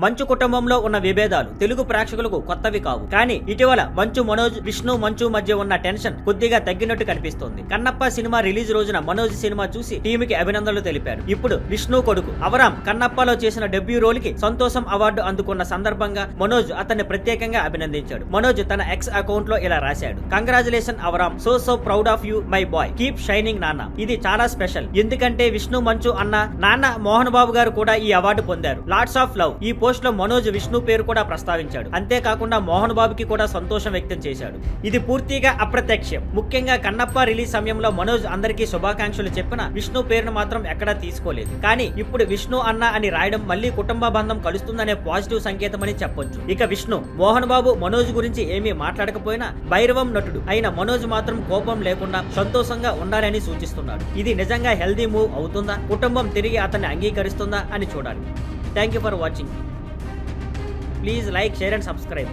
మంచు కుటుంబంలో ఉన్న విభేదాలు తెలుగు ప్రేక్షకులకు కొత్తవి కావు. కానీ ఇటీవల మంచు మనోజ్, విష్ణు మంచు మధ్య ఉన్న టెన్షన్ కొద్దిగా తగ్గినట్టు కనిపిస్తోంది. కన్నప్ప సినిమా రిలీజ్ రోజున మనోజ్ సినిమా చూసి టీమ్ కి అభినందనలు తెలిపారు. ఇప్పుడు విష్ణు కొడుకు అవరాం కన్నప్పలో చేసిన డెబ్యూ రోల్ కి సంతోషం అవార్డు అందుకున్న సందర్భంగా మనోజ్ అతన్ని ప్రత్యేకంగా అభినందించాడు. మనోజ్ తన ఎక్స్ అకౌంట్ లో ఇలా రాశాడు: కంగ్రాచులేషన్ అవరాం, so proud of you my boy, keep shining నాన్న. ఇది చాలా స్పెషల్, ఎందుకంటే విష్ణు మంచు అన్న నాన్న మోహన్ బాబు గారు కూడా ఈ అవార్డు పొందారు. Lots of love. ఈ పోస్ట్ లో మనోజ్ విష్ణు పేరు కూడా ప్రస్తావించాడు. అంతేకాకుండా మోహన్ బాబుకి కూడా సంతోషం వ్యక్తం చేశాడు. ఇది పూర్తిగా అప్రత్యక్షం. ముఖ్యంగా కన్నప్ప రిలీజ్ సమయంలో మనోజ్ అందరికీ శుభాకాంక్షలు చెప్పిన విష్ణు పేరును మాత్రం ఎక్కడా తీసుకోలేదు. కానీ ఇప్పుడు విష్ణు అన్న అని రాయడం మళ్ళీ కుటుంబ బంధం కలుస్తుందనే పాజిటివ్ సంకేతం అని చెప్పొచ్చు. ఇక విష్ణు మోహన్ బాబు మనోజ్ గురించి ఏమీ మాట్లాడకపోయినా భైరవం నటుడు అయిన మనోజ్ మాత్రం కోపం లేకుండా సంతోషంగా ఉండాలని సూచిస్తున్నాడు. ఇది నిజంగా హెల్దీ మూవ్ అవుతుందా, కుటుంబం తిరిగి అతన్ని అంగీకరిస్తుందా అని చూడాలి. Thank you for watching. Please like, share and subscribe.